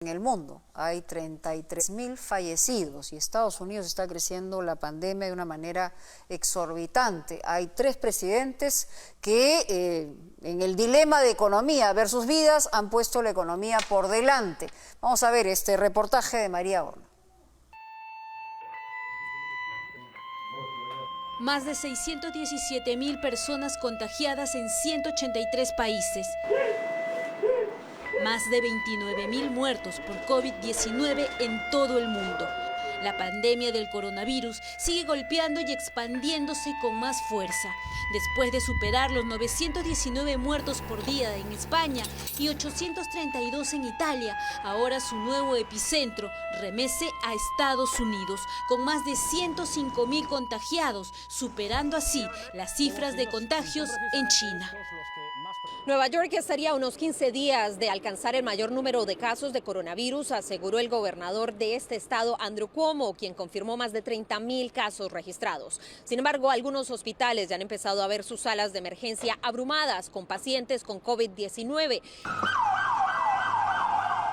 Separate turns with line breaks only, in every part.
En el mundo hay 33.000 fallecidos y Estados Unidos está creciendo la pandemia de una manera exorbitante. Hay 3 presidentes que en el dilema de economía versus vidas han puesto la economía por delante. Vamos a ver este reportaje de María Horna.
Más de 617.000 personas contagiadas en 183 países. Más de 29.000 muertos por COVID-19 en todo el mundo. La pandemia del coronavirus sigue golpeando y expandiéndose con más fuerza. Después de superar los 919 muertos por día en España y 832 en Italia, ahora su nuevo epicentro remece a Estados Unidos, con más de 105.000 contagiados, superando así las cifras de contagios en China.
Nueva York estaría a unos 15 días de alcanzar el mayor número de casos de coronavirus, aseguró el gobernador de este estado, Andrew Cuomo, quien confirmó más de 30.000 casos registrados. Sin embargo, algunos hospitales ya han empezado a ver sus salas de emergencia abrumadas con pacientes con COVID-19.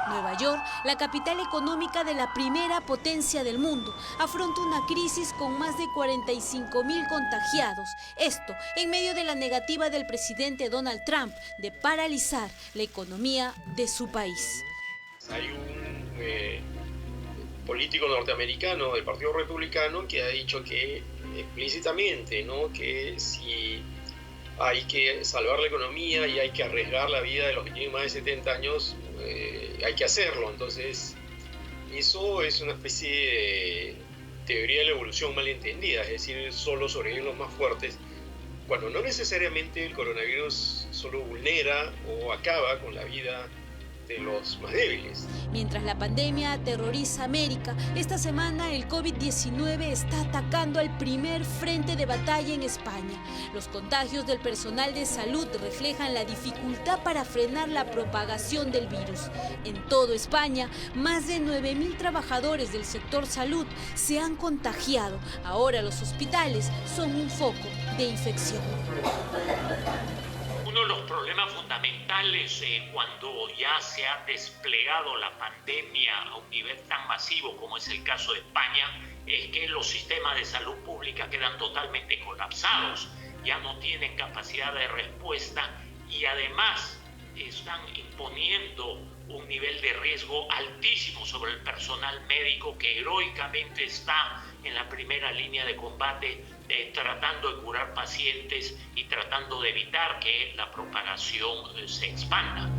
Nueva York, la capital económica de la primera potencia del mundo, afronta una crisis con más de 45.000 contagiados. Esto en medio de la negativa del presidente Donald Trump de paralizar la economía de su país.
Hay un político norteamericano del Partido Republicano que ha dicho que explícitamente, ¿no?, que si hay que salvar la economía y hay que arriesgar la vida de los que tienen más de 70 años, hay que hacerlo. Entonces, eso es una especie de teoría de la evolución malentendida, es decir, solo sobreviven los más fuertes, cuando no necesariamente el coronavirus solo vulnera o acaba con la vida de los más débiles.
Mientras la pandemia aterroriza a América, esta semana el COVID-19 está atacando al primer frente de batalla en España. Los contagios del personal de salud reflejan la dificultad para frenar la propagación del virus. En toda España, más de 9.000 trabajadores del sector salud se han contagiado. Ahora los hospitales son un foco de infección.
Uno de los problemas fundamentales cuando ya se ha desplegado la pandemia a un nivel tan masivo como es el caso de España es que los sistemas de salud pública quedan totalmente colapsados, ya no tienen capacidad de respuesta y además están imponiendo un nivel de riesgo altísimo sobre el personal médico que heroicamente está en la primera línea de combate tratando de curar pacientes y tratando de evitar que la propagación se expanda.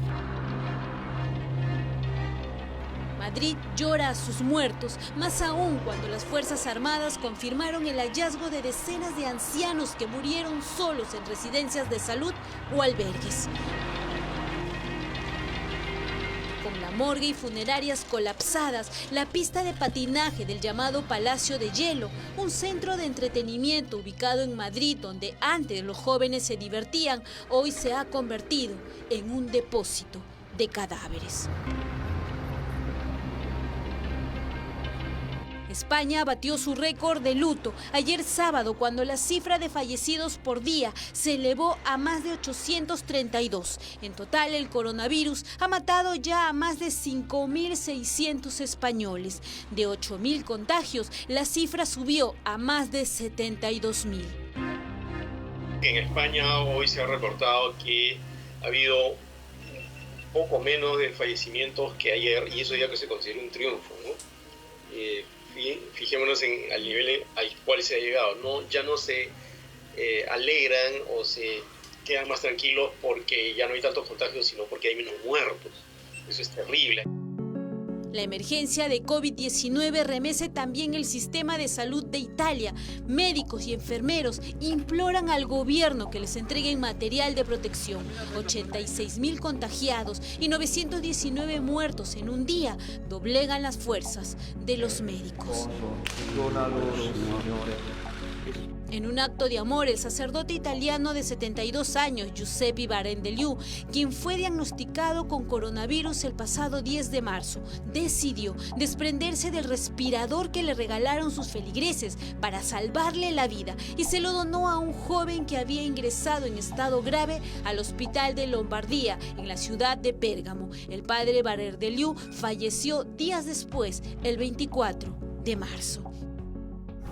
Madrid llora a sus muertos, más aún cuando las Fuerzas Armadas confirmaron el hallazgo de decenas de ancianos que murieron solos en residencias de salud o albergues. Con la morgue y funerarias colapsadas, la pista de patinaje del llamado Palacio de Hielo, un centro de entretenimiento ubicado en Madrid donde antes los jóvenes se divertían, hoy se ha convertido en un depósito de cadáveres. España batió su récord de luto ayer sábado cuando la cifra de fallecidos por día se elevó a más de 832. En total, el coronavirus ha matado ya a más de 5.600 españoles. De 8.000 contagios, la cifra subió a más de 72.000.
En España hoy se ha reportado que ha habido poco menos de fallecimientos que ayer, y eso ya que se considera un triunfo, ¿no? Fijémonos en el nivel al cual se ha llegado. Ya no se alegran o se quedan más tranquilos porque ya no hay tantos contagios, sino porque hay menos muertos. Eso es terrible.
La emergencia de COVID-19 remece también el sistema de salud de Italia. Médicos y enfermeros imploran al gobierno que les entreguen material de protección. 86.000 contagiados y 919 muertos en un día doblegan las fuerzas de los médicos. En un acto de amor, el sacerdote italiano de 72 años, Giuseppe Barendeliu, quien fue diagnosticado con coronavirus el pasado 10 de marzo, decidió desprenderse del respirador que le regalaron sus feligreses para salvarle la vida y se lo donó a un joven que había ingresado en estado grave al hospital de Lombardía, en la ciudad de Pérgamo. El padre Barendeliu falleció días después, el 24 de marzo.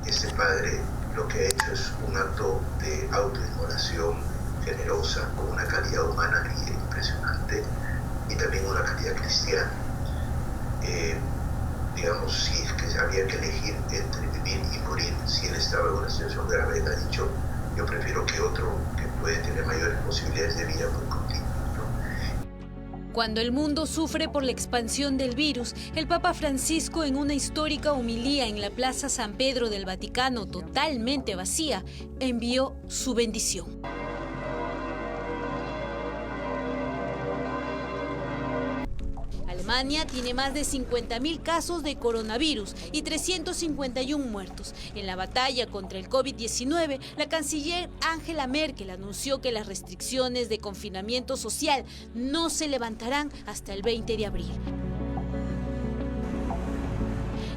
Este padre lo que ha hecho es un acto de autoinmolación generosa, con una calidad humana impresionante y también una calidad cristiana. Digamos, si es que había que elegir entre vivir y morir, si él estaba en una situación grave, él ha dicho, yo prefiero que otro que puede tener mayores posibilidades de vida por continuo.
Cuando el mundo sufre por la expansión del virus, el Papa Francisco, en una histórica homilía en la Plaza San Pedro del Vaticano, totalmente vacía, envió su bendición. Alemania tiene más de 50.000 casos de coronavirus y 351 muertos. En la batalla contra el COVID-19, la canciller Angela Merkel anunció que las restricciones de confinamiento social no se levantarán hasta el 20 de abril.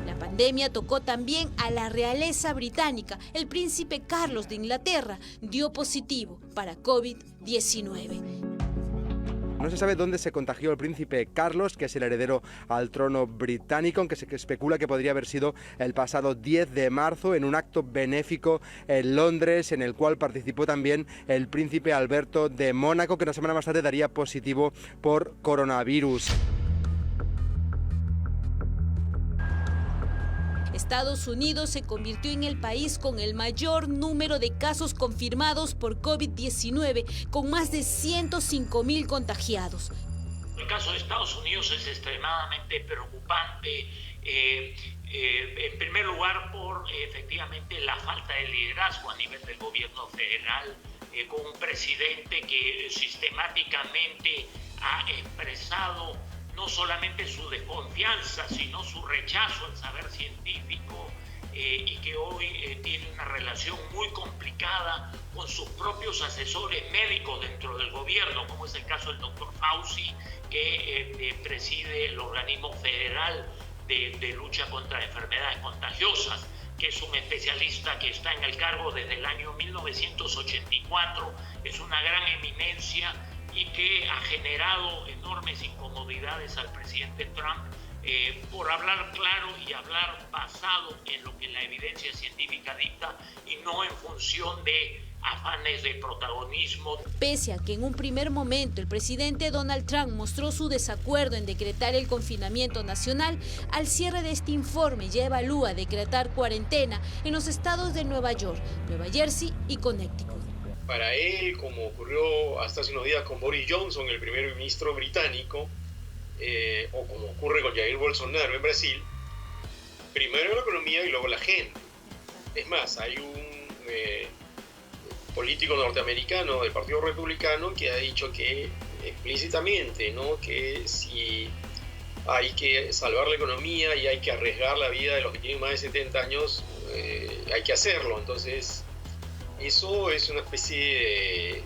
La pandemia tocó también a la realeza británica. El príncipe Carlos de Inglaterra dio positivo para COVID-19.
No se sabe dónde se contagió el príncipe Carlos, que es el heredero al trono británico, aunque se especula que podría haber sido el pasado 10 de marzo en un acto benéfico en Londres, en el cual participó también el príncipe Alberto de Mónaco, que una semana más tarde daría positivo por coronavirus.
Estados Unidos se convirtió en el país con el mayor número de casos confirmados por COVID-19, con más de 105.000 contagiados.
El caso de Estados Unidos es extremadamente preocupante, en primer lugar por efectivamente la falta de liderazgo a nivel del gobierno federal, con un presidente que sistemáticamente ha expresado no solamente su desconfianza, sino su rechazo al saber científico y que hoy tiene una relación muy complicada con sus propios asesores médicos dentro del gobierno, como es el caso del doctor Fauci, que preside el organismo federal de lucha contra enfermedades contagiosas, que es un especialista que está en el cargo desde el año 1984, es una gran eminencia y que ha generado enormes incomodidades al presidente Trump por hablar claro y hablar basado en lo que la evidencia científica dicta y no en función de afanes de protagonismo.
Pese a que en un primer momento el presidente Donald Trump mostró su desacuerdo en decretar el confinamiento nacional, al cierre de este informe ya evalúa decretar cuarentena en los estados de Nueva York, Nueva Jersey y Connecticut.
Para él, como ocurrió hasta hace unos días con Boris Johnson, el primer ministro británico, o como ocurre con Jair Bolsonaro en Brasil, primero la economía y luego la gente. Es más, hay un político norteamericano del Partido Republicano que ha dicho que explícitamente, ¿no?, que si hay que salvar la economía y hay que arriesgar la vida de los que tienen más de 70 años, hay que hacerlo. Entonces, eso es una especie de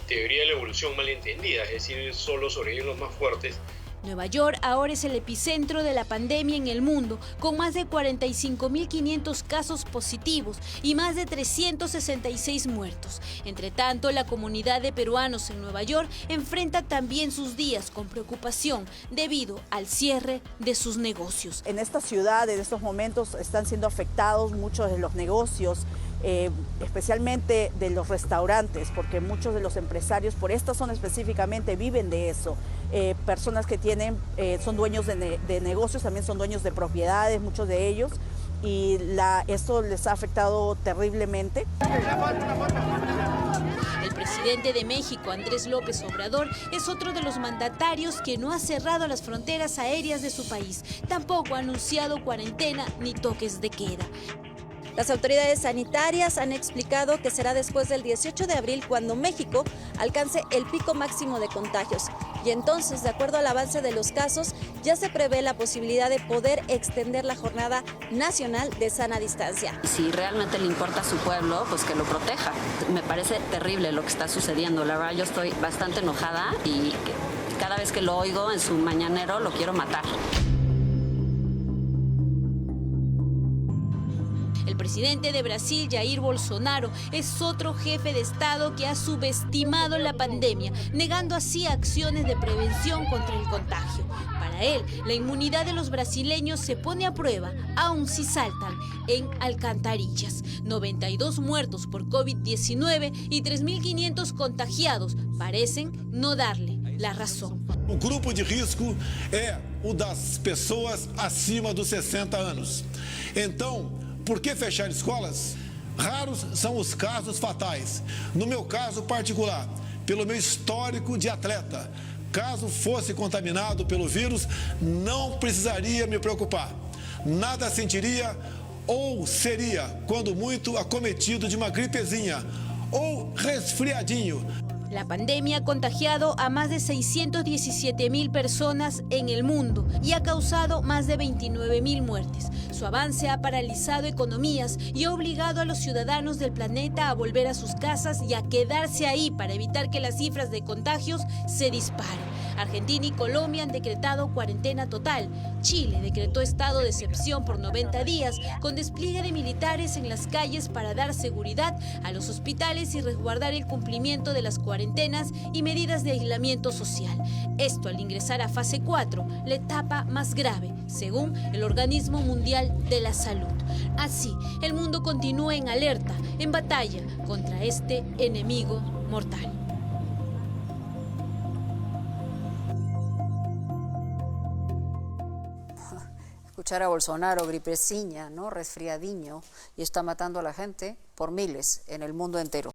teoría de la evolución malentendida, es decir, solo sobreviven los más fuertes.
Nueva York ahora es el epicentro de la pandemia en el mundo, con más de 45.500 casos positivos y más de 366 muertos. Entre tanto, la comunidad de peruanos en Nueva York enfrenta también sus días con preocupación debido al cierre de sus negocios.
En esta ciudad, en estos momentos, están siendo afectados muchos de los negocios, especialmente de los restaurantes, porque muchos de los empresarios, por esta zona específicamente, viven de eso. Personas que son dueños de negocios, también son dueños de propiedades, muchos de ellos, y esto les ha afectado terriblemente.
El presidente de México, Andrés López Obrador, es otro de los mandatarios que no ha cerrado las fronteras aéreas de su país. Tampoco ha anunciado cuarentena ni toques de queda.
Las autoridades sanitarias han explicado que será después del 18 de abril cuando México alcance el pico máximo de contagios. Y entonces, de acuerdo al avance de los casos, ya se prevé la posibilidad de poder extender la jornada nacional de sana distancia.
Si realmente le importa a su pueblo, pues que lo proteja. Me parece terrible lo que está sucediendo. La verdad, yo estoy bastante enojada y cada vez que lo oigo en su mañanero lo quiero matar.
El presidente de Brasil, Jair Bolsonaro, es otro jefe de Estado que ha subestimado la pandemia, negando así acciones de prevención contra el contagio. Para él, la inmunidad de los brasileños se pone a prueba, aun si saltan en alcantarillas. 92 muertos por COVID-19 y 3.500 contagiados parecen no darle la razón.
O grupo de risco é o das pessoas acima dos 60 anos. Então, por que fechar escolas? Raros são os casos fatais. No meu caso particular, pelo meu histórico de atleta, caso fosse contaminado pelo vírus, não precisaria me preocupar. Nada sentiria ou seria, quando muito, acometido de uma gripezinha ou resfriadinho.
La pandemia ha contagiado a más de 617.000 personas en el mundo y ha causado más de 29.000 muertes. Su avance ha paralizado economías y ha obligado a los ciudadanos del planeta a volver a sus casas y a quedarse ahí para evitar que las cifras de contagios se disparen. Argentina y Colombia han decretado cuarentena total. Chile decretó estado de excepción por 90 días con despliegue de militares en las calles para dar seguridad a los hospitales y resguardar el cumplimiento de las cuarentenas y medidas de aislamiento social. Esto al ingresar a fase 4, la etapa más grave, según el Organismo Mundial de la Salud. Así, el mundo continúa en alerta, en batalla contra este enemigo mortal.
Escuchar a Bolsonaro, gripeciña, ¿no? Resfriadiño, y está matando a la gente por miles en el mundo entero.